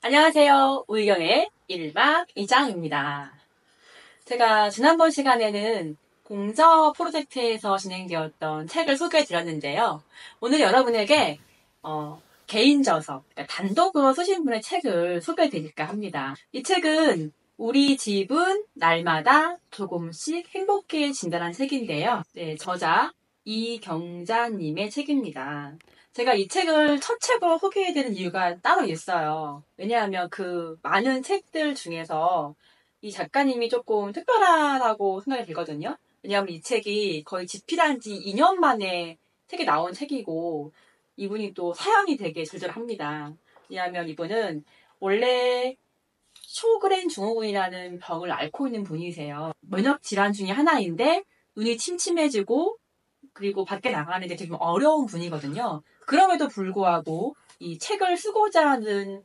안녕하세요. 우희경의 1박 2장입니다. 제가 지난번 시간에는 공저 프로젝트에서 진행되었던 책을 소개해 드렸는데요. 오늘 여러분에게 개인 저서, 그러니까 단독으로 쓰신 분의 책을 소개해 드릴까 합니다. 이 책은 우리 집은 날마다 조금씩 행복해진다는 책인데요. 네, 저자 이경자님의 책입니다. 제가 이 책을 첫 책으로 소개해드리는 이유가 따로 있어요. 왜냐하면 그 많은 책들 중에서 이 작가님이 조금 특별하다고 생각이 들거든요. 왜냐하면 이 책이 거의 집필한 지 2년 만에 책이 나온 책이고, 이분이 또 사연이 되게 절절합니다. 왜냐하면 이분은 원래 쇼그렌 증후군이라는 병을 앓고 있는 분이세요. 면역 질환 중에 하나인데 눈이 침침해지고 그리고 밖에 나가는데 되게 어려운 분이거든요. 그럼에도 불구하고 이 책을 쓰고자 하는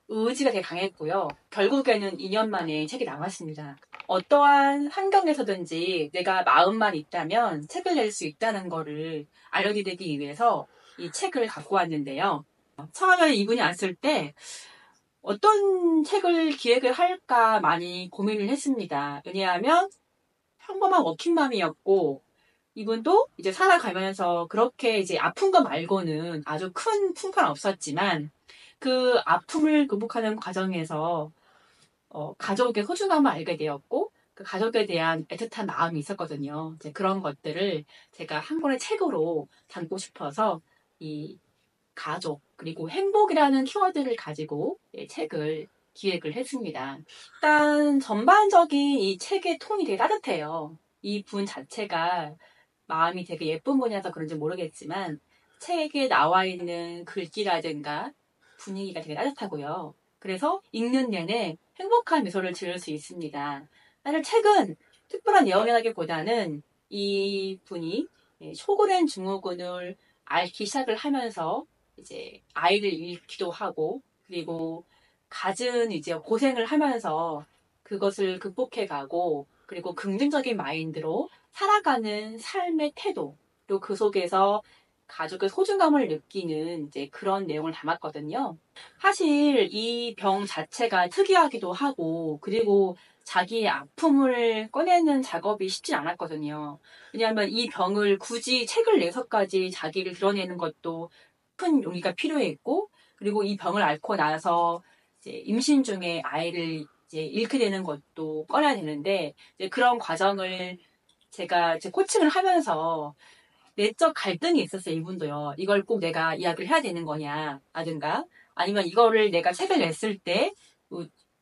의지가 되게 강했고요. 결국에는 2년 만에 책이 나왔습니다. 어떠한 환경에서든지 내가 마음만 있다면 책을 낼 수 있다는 거를 알려드리기 위해서 이 책을 갖고 왔는데요. 처음에 이분이 왔을 때 어떤 책을 기획을 할까 많이 고민을 했습니다. 왜냐하면 평범한 워킹맘이었고, 이분도 이제 살아가면서 그렇게 이제 아픈 거 말고는 아주 큰 풍파는 없었지만, 그 아픔을 극복하는 과정에서 가족의 소중함을 알게 되었고, 그 가족에 대한 애틋한 마음이 있었거든요. 이제 그런 것들을 제가 한 권의 책으로 담고 싶어서 이 가족 그리고 행복이라는 키워드를 가지고 책을 기획을 했습니다. 일단 전반적인 이 책의 톤이 되게 따뜻해요. 이 분 자체가 마음이 되게 예쁜 분이라서 그런지 모르겠지만 책에 나와 있는 글귀라든가 분위기가 되게 따뜻하고요. 그래서 읽는 내내 행복한 미소를 지을 수 있습니다. 사실 책은 특별한 내용이라기보다는 이 분이 쇼그렌 증후군을 앓기 시작을 하면서 이제 아이를 잃기도 하고, 그리고 갖은 이제 고생을 하면서 그것을 극복해가고, 그리고 긍정적인 마인드로 살아가는 삶의 태도, 또 그 속에서 가족의 소중함을 느끼는 이제 그런 내용을 담았거든요. 사실 이 병 자체가 특이하기도 하고, 그리고 자기의 아픔을 꺼내는 작업이 쉽지 않았거든요. 왜냐하면 이 병을 굳이 책을 내서까지 자기를 드러내는 것도 큰 용기가 필요했고, 그리고 이 병을 앓고 나서 이제 임신 중에 아이를 이제 잃게 되는 것도 꺼내야 되는데, 이제 그런 과정을 제가 이제 코칭을 하면서 내적 갈등이 있었어요, 이분도요. 이걸 꼭 내가 이야기를 해야 되는 거냐, 라든가, 아니면 이거를 내가 책을 냈을 때,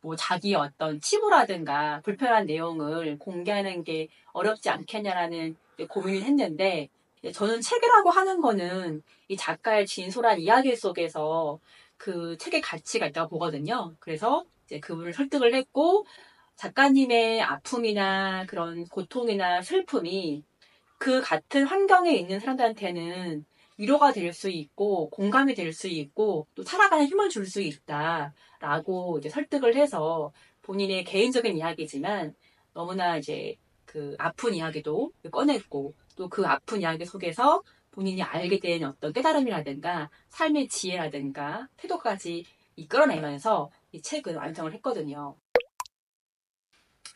뭐 자기의 어떤 치부라든가 불편한 내용을 공개하는 게 어렵지 않겠냐라는 고민을 했는데, 저는 책이라고 하는 거는 이 작가의 진솔한 이야기 속에서 그 책의 가치가 있다고 보거든요. 그래서 이제 그분을 설득을 했고, 작가님의 아픔이나 그런 고통이나 슬픔이 그 같은 환경에 있는 사람들한테는 위로가 될 수 있고, 공감이 될 수 있고, 또 살아가는 힘을 줄 수 있다라고 이제 설득을 해서 본인의 개인적인 이야기지만 너무나 이제 그 아픈 이야기도 꺼냈고, 또 그 아픈 이야기 속에서 본인이 알게 된 어떤 깨달음이라든가 삶의 지혜라든가 태도까지 이끌어내면서 이 책을 완성을 했거든요.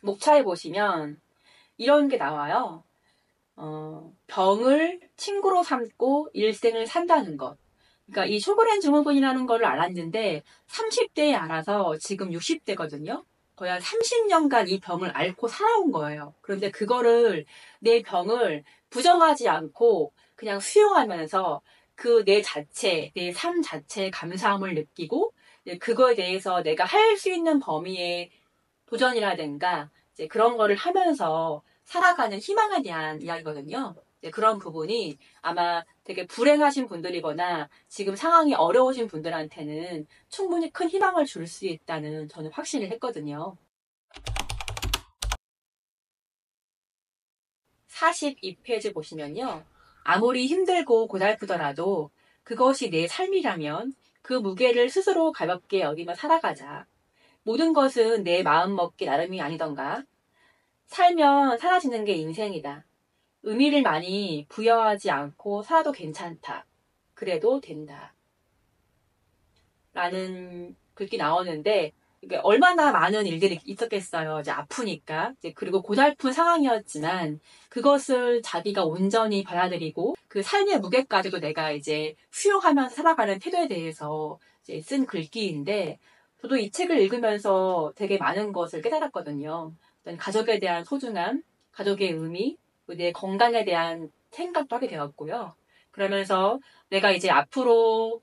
목차에 보시면 이런 게 나와요. 병을 친구로 삼고 일생을 산다는 것. 그러니까 이 쇼그렌 증후군이라는 거를 알았는데 30대에 알아서 지금 60대거든요. 거의 한 30년간 이 병을 앓고 살아온 거예요. 그런데 그거를 내 병을 부정하지 않고 그냥 수용하면서 그 내 자체, 내 삶 자체의 감사함을 느끼고 그거에 대해서 내가 할 수 있는 범위의 도전이라든가 이제 그런 거를 하면서 살아가는 희망에 대한 이야기거든요. 그런 부분이 아마 되게 불행하신 분들이거나 지금 상황이 어려우신 분들한테는 충분히 큰 희망을 줄 수 있다는 저는 확신을 했거든요. 42페이지 보시면요. 아무리 힘들고 고달프더라도 그것이 내 삶이라면 그 무게를 스스로 가볍게 여기며 살아가자. 모든 것은 내 마음먹기 나름이 아니던가. 살면 사라지는 게 인생이다. 의미를 많이 부여하지 않고 살아도 괜찮다. 그래도 된다. 라는 글귀 나오는데 이게 얼마나 많은 일들이 있었겠어요. 이제 아프니까. 이제 그리고 고달픈 상황이었지만 그것을 자기가 온전히 받아들이고 그 삶의 무게까지도 내가 이제 수용하면서 살아가는 태도에 대해서 이제 쓴 글귀인데 저도 이 책을 읽으면서 되게 많은 것을 깨달았거든요. 어떤 가족에 대한 소중함, 가족의 의미, 내 건강에 대한 생각도 하게 되었고요. 그러면서 내가 이제 앞으로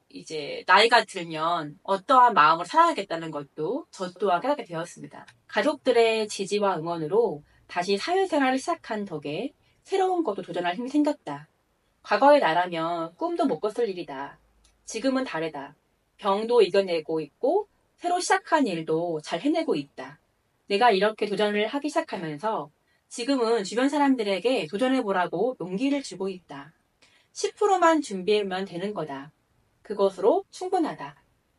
이제 나이가 들면 어떠한 마음으로 살아야겠다는 것도 저 또한 깨닫게 되었습니다. 가족들의 지지와 응원으로 다시 사회생활을 시작한 덕에 새로운 것도 도전할 힘이 생겼다. 과거의 나라면 꿈도 못 꿨을 일이다. 지금은 다르다. 병도 이겨내고 있고 새로 시작한 일도 잘 해내고 있다. 내가 이렇게 도전을 하기 시작하면서 지금은 주변 사람들에게 도전해보라고 용기를 주고 있다. 10%만 준비하면 되는 거다. 그것으로 충분하다.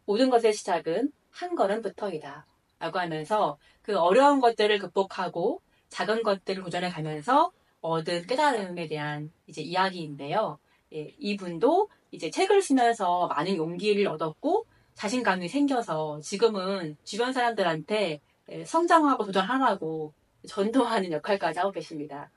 모든 것의 시작은 한 걸음부터이다. 라고 하면서 그 어려운 것들을 극복하고 작은 것들을 도전해 가면서 얻은 깨달음에 대한 이제 이야기인데요. 예, 이분도 이제 책을 쓰면서 많은 용기를 얻었고 자신감이 생겨서 지금은 주변 사람들한테 성장하고 도전하라고 전도하는 역할까지 하고 계십니다.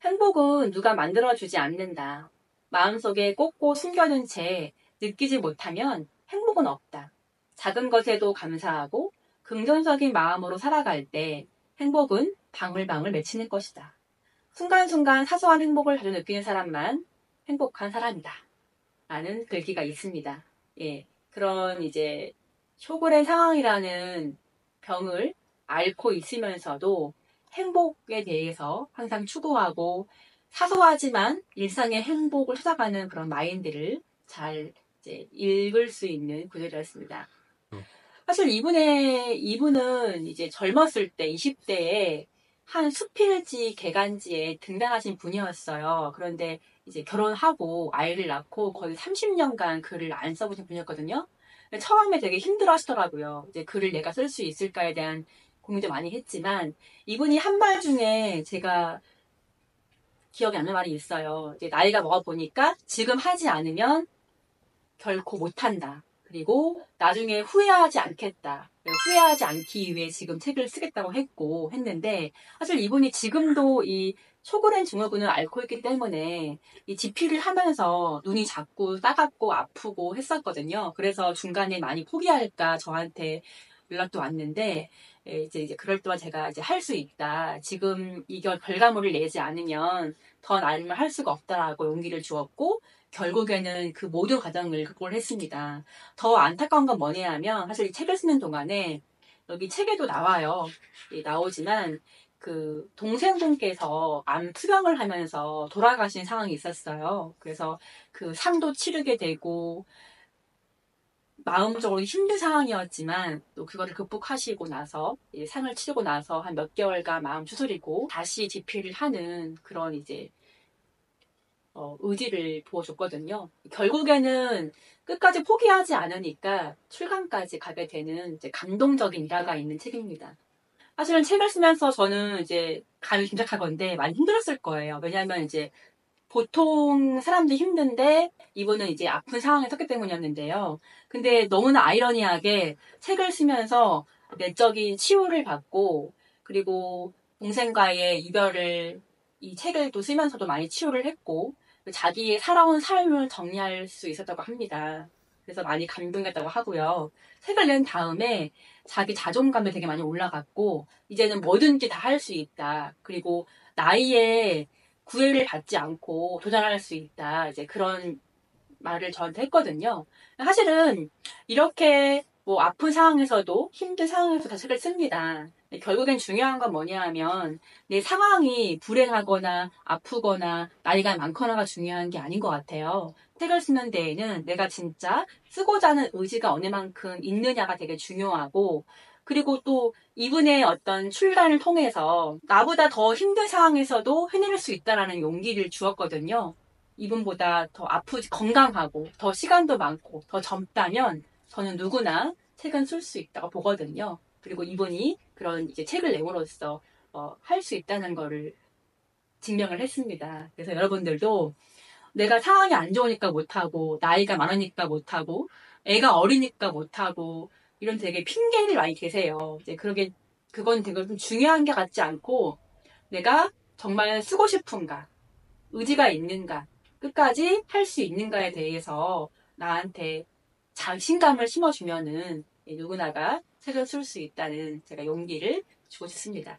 행복은 누가 만들어주지 않는다. 마음속에 꽂고 숨겨둔 채 느끼지 못하면 행복은 없다. 작은 것에도 감사하고 긍정적인 마음으로 살아갈 때 행복은 방울방울 맺히는 것이다. 순간순간 사소한 행복을 자주 느끼는 사람만 행복한 사람이다. 라는 글귀가 있습니다. 예, 그런 이제 쇼그렌 상황이라는 병을 앓고 있으면서도 행복에 대해서 항상 추구하고 사소하지만 일상의 행복을 찾아가는 그런 마인드를 잘 이제 읽을 수 있는 구절이었습니다. 사실 이분은 이제 젊었을 때 20대에 한 수필지 개간지에 등단하신 분이었어요. 그런데 이제 결혼하고 아이를 낳고 거의 30년간 글을 안 써보신 분이었거든요. 처음에 되게 힘들어 하시더라고요. 이제 글을 내가 쓸 수 있을까에 대한 고민도 많이 했지만 이분이 한 말 중에 제가 기억에 남는 말이 있어요. 이제 나이가 먹어보니까 지금 하지 않으면 결코 못한다. 그리고 나중에 후회하지 않겠다. 후회하지 않기 위해 지금 책을 쓰겠다고 했는데 사실 이분이 지금도 이 초그렌 증후군을 앓고 있기 때문에 이 지피를 하면서 눈이 자꾸 따갑고 아프고 했었거든요. 그래서 중간에 많이 포기할까 저한테 연락도 왔는데 이제 그럴 때만 제가 이제 할 수 있다. 지금 이걸 결과물을 내지 않으면 더 나름을 할 수가 없다라고 용기를 주었고 결국에는 그 모든 과정을 극복을 했습니다. 더 안타까운 건 뭐냐 하면 사실 이 책을 쓰는 동안에 여기 책에도 나와요. 나오지만 그 동생분께서 암 투병을 하면서 돌아가신 상황이 있었어요. 그래서 그 상도 치르게 되고 마음적으로 힘든 상황이었지만 또 그거를 극복하시고 나서 상을 치르고 나서 한 몇 개월간 마음 추스리고 다시 집필을 하는 그런 이제 의지를 부어줬거든요. 결국에는 끝까지 포기하지 않으니까 출간까지 가게 되는 이제 감동적인 일화가 있는 책입니다. 사실은 책을 쓰면서 저는 이제 감히 짐작하건데 많이 힘들었을 거예요. 왜냐하면 이제 보통 사람들이 힘든데 이분은 이제 아픈 상황에 섰기 때문이었는데요. 근데 너무나 아이러니하게 책을 쓰면서 내적인 치유를 받고 그리고 동생과의 이별을 이 책을 또 쓰면서도 많이 치유를 했고 자기의 살아온 삶을 정리할 수 있었다고 합니다. 그래서 많이 감동했다고 하고요. 책을 낸 다음에 자기 자존감이 되게 많이 올라갔고 이제는 뭐든지 다 할 수 있다. 그리고 나이에 구애를 받지 않고 도전할 수 있다. 이제 그런 말을 저한테 했거든요. 사실은 이렇게 뭐 아픈 상황에서도 힘든 상황에서 다 책을 씁니다. 결국엔 중요한 건 뭐냐 하면 내 상황이 불행하거나 아프거나 나이가 많거나가 중요한 게 아닌 것 같아요. 책을 쓰는 데에는 내가 진짜 쓰고자 하는 의지가 어느 만큼 있느냐가 되게 중요하고 그리고 또 이분의 어떤 출간을 통해서 나보다 더 힘든 상황에서도 해낼 수 있다라는 용기를 주었거든요. 이분보다 더 아프지 건강하고 더 시간도 많고 더 젊다면 저는 누구나 책은 쓸 수 있다고 보거든요. 그리고 이분이 그런 이제 책을 내므로써 할 수 있다는 거를 증명을 했습니다. 그래서 여러분들도 내가 상황이 안 좋으니까 못하고 나이가 많으니까 못하고 애가 어리니까 못하고 이런 되게 핑계를 많이 대세요. 이제 그건 되게 좀 중요한 게 같지 않고 내가 정말 쓰고 싶은가, 의지가 있는가, 끝까지 할 수 있는가에 대해서 나한테 자신감을 심어주면은 누구나가 책을 쓸 수 있다는 제가 용기를 주고 싶습니다.